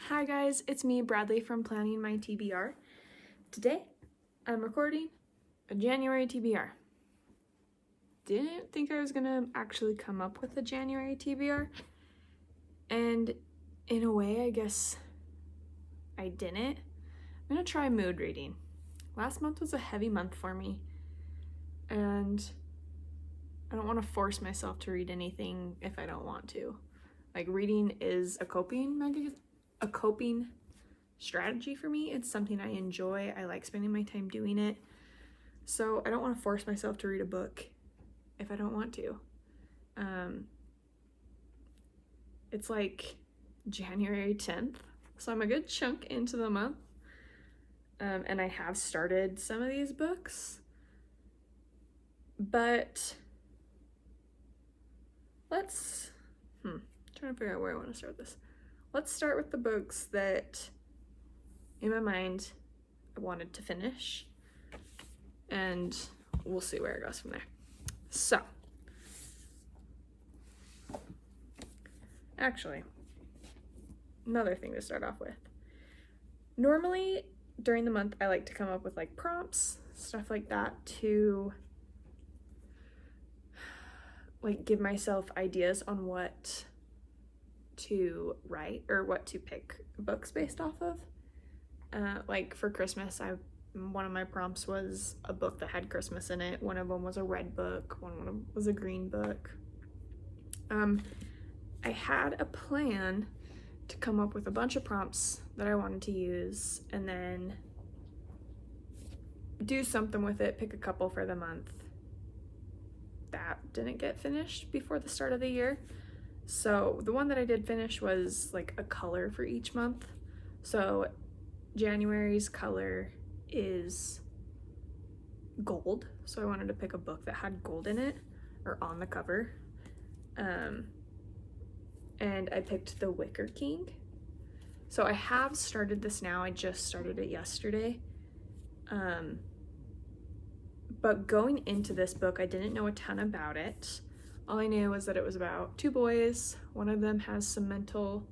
Hi guys, it's me, Bradley from Planning My TBR. Today, I'm recording a January TBR. Didn't think I was gonna actually come up with a January TBR, and in a way, I guess I didn't. I'm gonna try mood reading. Last month was a heavy month for me, and I don't want to force myself to read anything if I don't want to. Like, reading is a coping strategy for me. It's something I enjoy. I like spending my time doing it. So I don't want to force myself to read a book if I don't want to. It's like January 10th, so I'm a good chunk into the month. And I have started some of these books, but let's trying to figure out where I want to start this. Let's start with the books that in my mind I wanted to finish, and we'll see where it goes from there. So, actually, another thing to start off with. Normally, during the month, I like to come up with like prompts, stuff like that, to like give myself ideas on what to write or what to pick books based off of. Like for Christmas, one of my prompts was a book that had Christmas in it. One of them was a red book, one was a green book. I had a plan to come up with a bunch of prompts that I wanted to use and then do something with it, pick a couple for the month. That didn't get finished before the start of the year. So the one that I did finish was like a color for each month. So January's color is gold. So I wanted to pick a book that had gold in it or on the cover. And I picked The Wicker King. So I have started this now. I just started it yesterday. But going into this book, I didn't know a ton about it. All I knew was that it was about two boys. One of them has some mental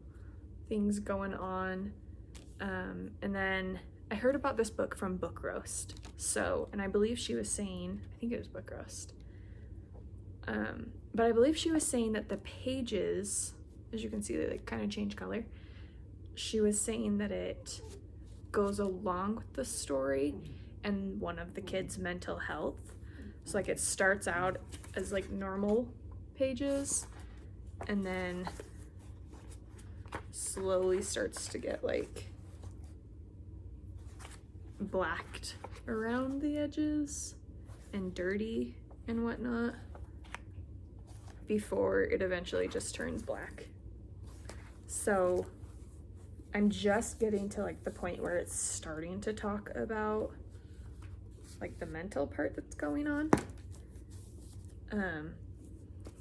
things going on. And then I heard about this book from Book Roast. And I believe she was saying, I think it was Book Roast. But I believe she was saying that the pages, as you can see, they like kind of change color. She was saying that it goes along with the story and one of the kids' mental health. So like it starts out as like normal pages and then slowly starts to get like blacked around the edges and dirty and whatnot before it eventually just turns black. So I'm just getting to like the point where it's starting to talk about like the mental part that's going on.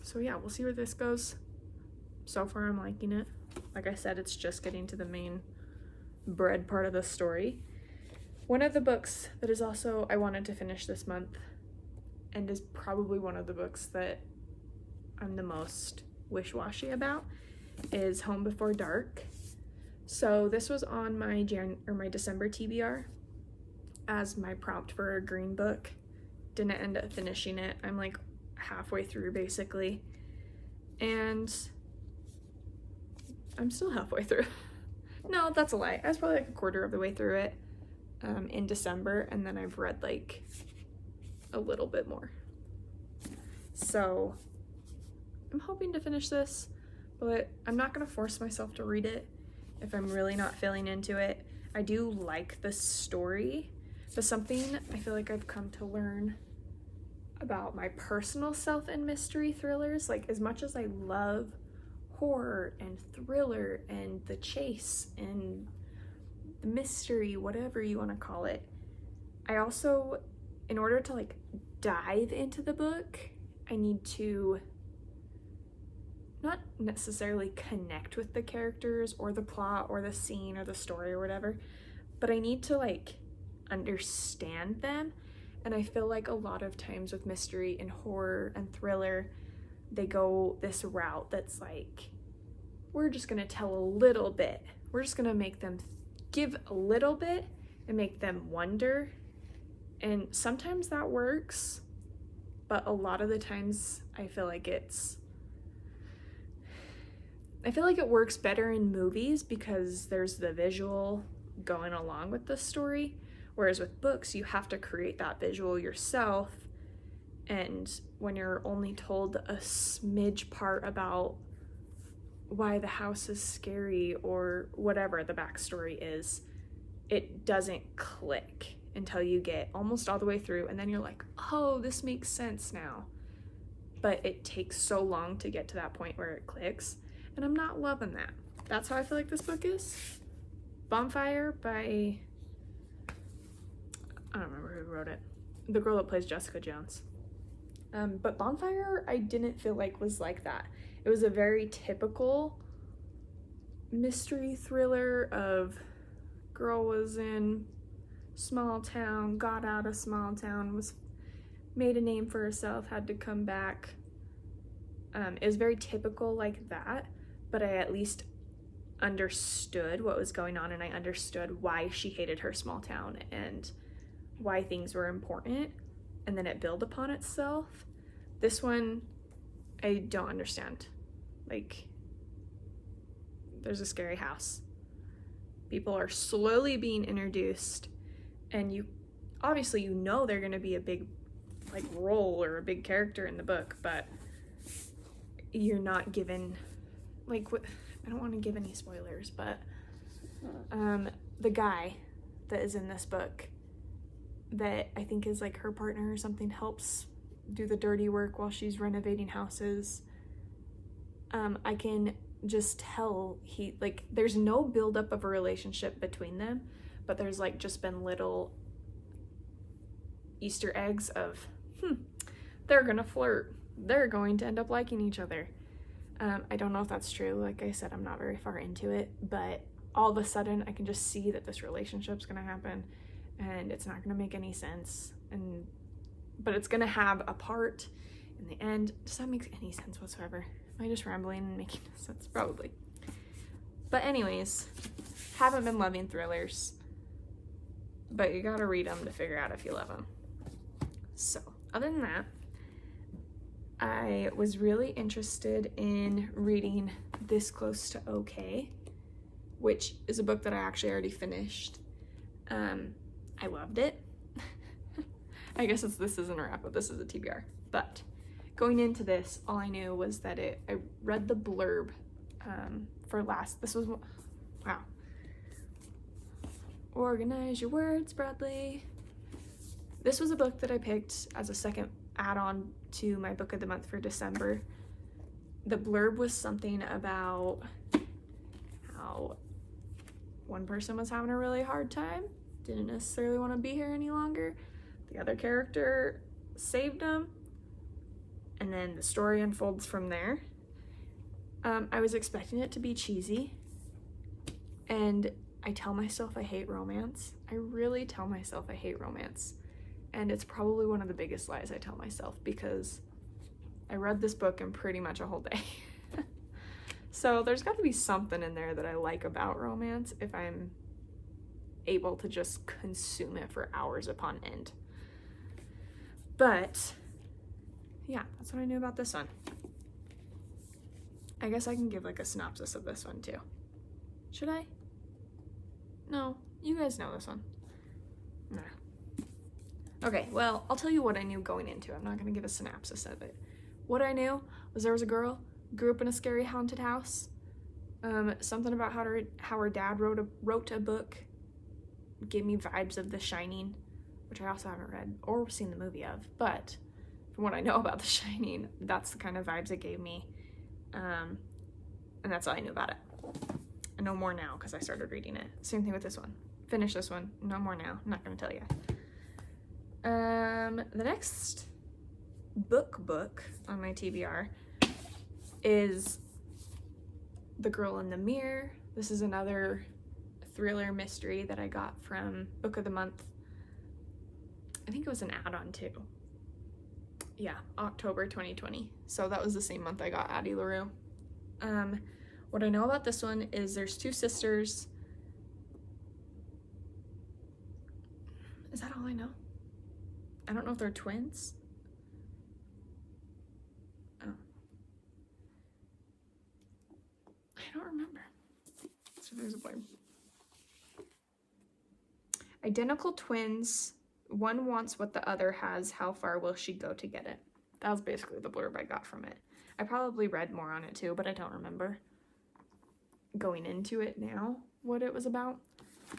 So yeah, we'll see where this goes. So far I'm liking it. Like I said, it's just getting to the main bread part of the story. One of the books that is also I wanted to finish this month and is probably one of the books that I'm the most wish-washy about is Home Before Dark. So this was on my December TBR as my prompt for a green book. Didn't end up finishing it. I'm like halfway through basically. And I'm still halfway through. No, that's a lie. I was probably like a quarter of the way through it in December, and then I've read like a little bit more. So I'm hoping to finish this, but I'm not gonna force myself to read it if I'm really not feeling into it. I do like the story, but something I feel like I've come to learn about my personal self in mystery thrillers, like as much as I love horror and thriller and the chase and the mystery, whatever you want to call it, I also, in order to like dive into the book, I need to not necessarily connect with the characters or the plot or the scene or the story or whatever, but I need to like understand them. And I feel like a lot of times with mystery and horror and thriller, they go this route that's like, we're just gonna tell a little bit we're just gonna make them give a little bit and make them wonder. And sometimes that works, but a lot of the times I feel like it works better in movies because there's the visual going along with the story, whereas with books you have to create that visual yourself. And when you're only told a smidge part about why the house is scary or whatever the backstory is, it doesn't click until you get almost all the way through, and then you're like, oh, this makes sense now. But it takes so long to get to that point where it clicks, and I'm not loving that. That's how I feel like this book is. Bonfire by, I don't remember who wrote it, the girl that plays Jessica Jones. But Bonfire I didn't feel like was like that. It was a very typical mystery thriller of girl was in small town, got out of small town, was made a name for herself, had to come back. It was very typical like that, but I at least understood what was going on, and I understood why she hated her small town and why things were important, and then it built upon itself. This one, I don't understand. Like, there's a scary house. People are slowly being introduced, and you obviously you know they're gonna be a big like role or a big character in the book, but you're not given like what, I don't want to give any spoilers, but the guy that is in this book that I think is like her partner or something helps do the dirty work while she's renovating houses. I can just tell he like there's no buildup of a relationship between them, but there's like just been little Easter eggs of they're gonna flirt, they're going to end up liking each other. I don't know if that's true. Like I said, I'm not very far into it, but all of a sudden I can just see that this relationship's gonna happen, and it's not gonna make any sense, but it's gonna have a part in the end. Does that make any sense whatsoever? Am I just rambling and making sense? Probably. But anyways, haven't been loving thrillers, but you gotta read them to figure out if you love them. So other than that, I was really interested in reading This Close to Okay, which is a book that I actually already finished. I loved it. I guess this isn't a wrap up, this is a TBR. But going into this, all I knew was that I read the blurb wow. Organize your words, Bradley. This was a book that I picked as a second add-on to my book of the month for December. The blurb was something about how one person was having a really hard time, didn't necessarily want to be here any longer. The other character saved him, and then the story unfolds from there. I was expecting it to be cheesy, and I tell myself I hate romance. I really tell myself I hate romance. And it's probably one of the biggest lies I tell myself, because I read this book in pretty much a whole day. So there's got to be something in there that I like about romance if I'm able to just consume it for hours upon end. But yeah, that's what I knew about this one. I guess I can give like a synopsis of this one too. Should I? No, you guys know this one. Nah. Okay, well, I'll tell you what I knew going into it. I'm not going to give a synopsis of it. What I knew was there was a girl, grew up in a scary haunted house. Something about how her dad wrote a book gave me vibes of The Shining, which I also haven't read or seen the movie of. But from what I know about The Shining, that's the kind of vibes it gave me. And that's all I knew about it. I know more now because I started reading it. Same thing with this one. Finish this one. No more now. I'm not going to tell you. The next book on my TBR is The Girl in the Mirror. This is another thriller mystery that I got from Book of the Month. I think it was an add-on too. Yeah, October 2020. So that was the same month I got Addie LaRue. What I know about this one is there's two sisters. Is that all I know? I don't know if they're twins. Oh. I don't remember. So there's a boy. Identical twins. One wants what the other has. How far will she go to get it? That was basically the blurb I got from it. I probably read more on it too, but I don't remember going into it now what it was about.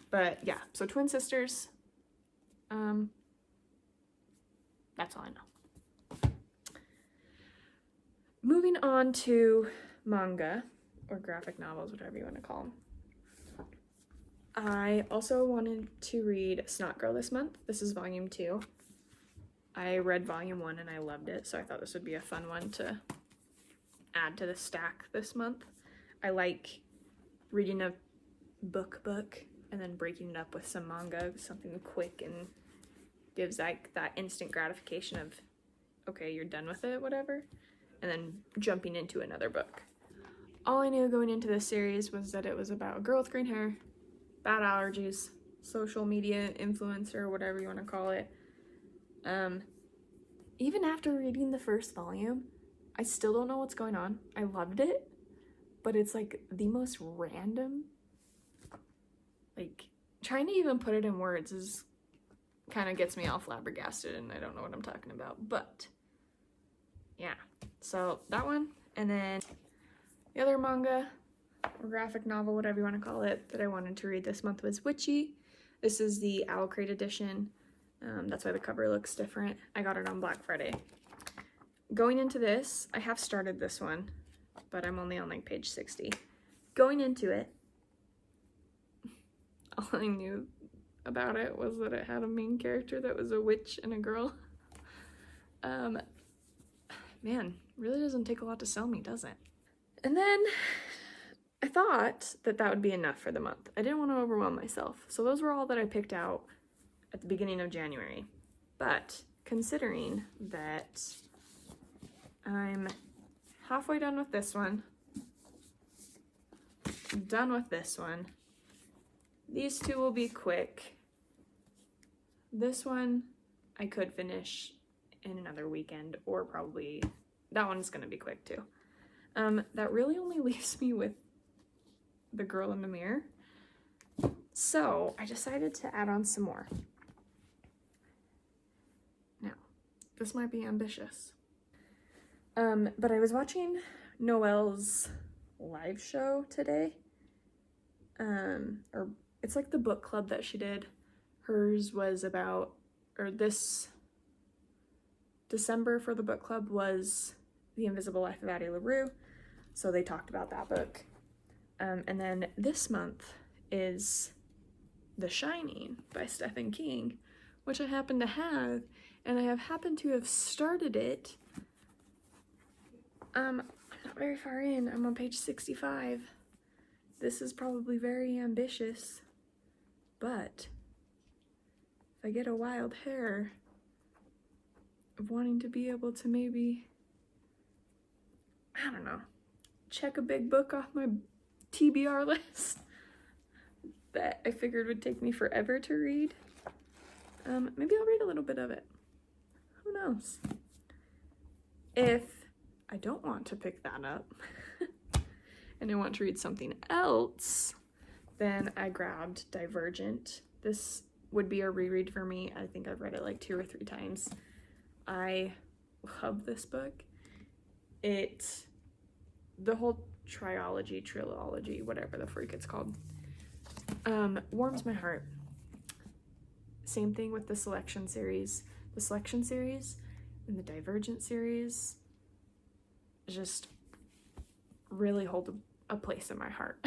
But yeah, so twin sisters. That's all I know. Moving on to manga, or graphic novels, whatever you want to call them. I also wanted to read Snot Girl this month. This is volume 2. I read volume 1 and I loved it, so I thought this would be a fun one to add to the stack this month. I like reading a book and then breaking it up with some manga, something quick and gives like that instant gratification of, okay, you're done with it, whatever, and then jumping into another book. All I knew going into this series was that it was about a girl with green hair, bad allergies, social media influencer, whatever you want to call it. Even after reading the first volume, I still don't know what's going on. I loved it, but it's like the most random, like trying to even put it in words is kind of gets me all flabbergasted and I don't know what I'm talking about, but yeah, so that one. And then the other manga or graphic novel, whatever you want to call it, that I wanted to read this month was Witchy. This is the Owl Crate edition. That's why the cover looks different. I got it on Black Friday. Going into this, I have started this one, but I'm only on like page 60. Going into it, all I knew about it was that it had a main character that was a witch and a girl. Man, really doesn't take a lot to sell me, does it? And then I thought that that would be enough for the month. I didn't want to overwhelm myself. So those were all that I picked out at the beginning of January. But considering that I'm halfway done with this one, done with this one, these two will be quick. This one I could finish in another weekend, or probably that one's gonna be quick too. That really only leaves me with The Girl in the Mirror. So I decided to add on some more. Now, this might be ambitious. But I was watching Noelle's live show today. Or it's like the book club that she did. Hers was about, or this December for the book club was The Invisible Life of Addie LaRue. So they talked about that book. And then this month is The Shining by Stephen King, which I happen to have, and I have happened to have started it. I'm not very far in. I'm on page 65. This is probably very ambitious, but if I get a wild hair of wanting to be able to maybe, I don't know, check a big book off my TBR list that I figured would take me forever to read, maybe I'll read a little bit of it. Who knows? If I don't want to pick that up and I want to read something else, then I grabbed Divergent. This would be a reread for me. I think I've read it like 2 or 3 times. I love this book. The whole trilogy, whatever the freak it's called, warms my heart. Same thing with the Selection series. The Selection series and the Divergent series just really hold a place in my heart.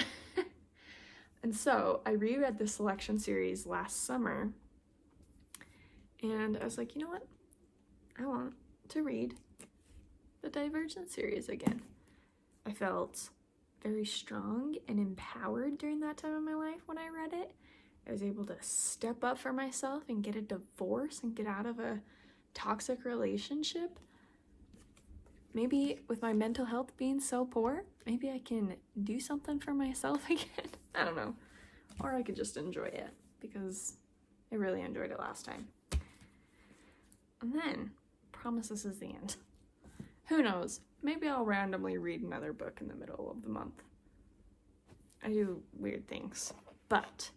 And so I reread the Selection series last summer, and I was like, you know what? I want to read the Divergent series again. I felt very strong and empowered during that time of my life when I read it. I was able to step up for myself and get a divorce and get out of a toxic relationship. maybe with my mental health being so poor, maybe I can do something for myself again. I don't know. Or I could just enjoy it because I really enjoyed it last time. And then, promise this is the end. Who knows? Maybe I'll randomly read another book in the middle of the month. I do weird things. But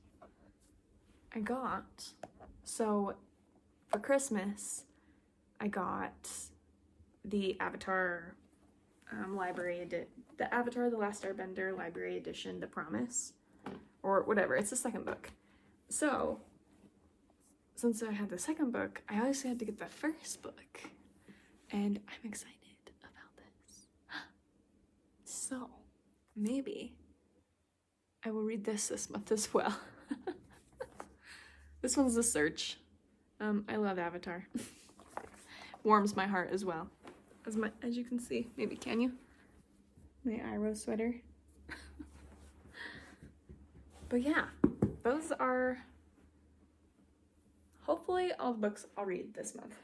so for Christmas, I got the Avatar the Avatar The Last Airbender library edition, The Promise, or whatever. It's the second book. So since I had the second book, I obviously had to get the first book, and I'm excited about this. So maybe I will read this month as well. This one's The Search. I love Avatar. Warms my heart as well. As you can see, maybe can you? My Iroh sweater. But yeah, those are hopefully all the books I'll read this month.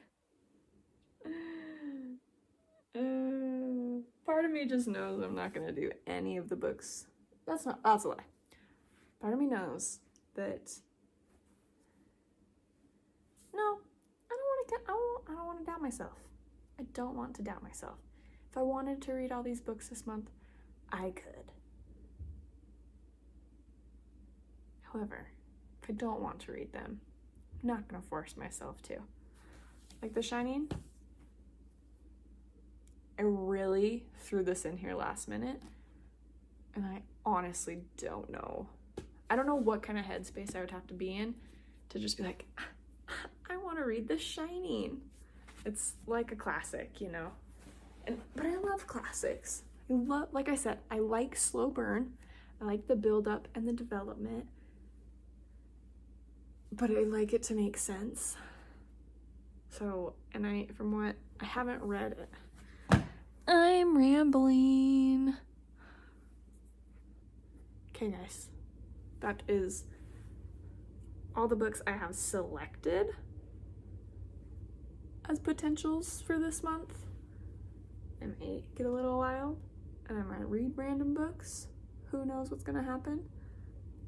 Part of me just knows I'm not gonna do any of the books. That's a lie. Part of me knows that no, I don't want to doubt myself. I don't want to doubt myself. If I wanted to read all these books this month, I could. However, if I don't want to read them, I'm not gonna force myself to. Like The Shining, I really threw this in here last minute, and I honestly don't know. I don't know what kind of headspace I would have to be in to just be like, I want to read The Shining. It's like a classic, you know. But I love classics. Like I said, I like slow burn. I like the build up and the development. But I like it to make sense. So, from what I haven't read it. I'm rambling. Okay, guys. That is all the books I have selected as potentials for this month. I might get a little wild and I might read random books. Who knows what's gonna happen?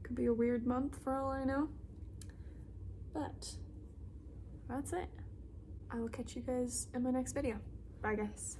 Could be a weird month for all I know. But that's it. I will catch you guys in my next video. Bye, guys.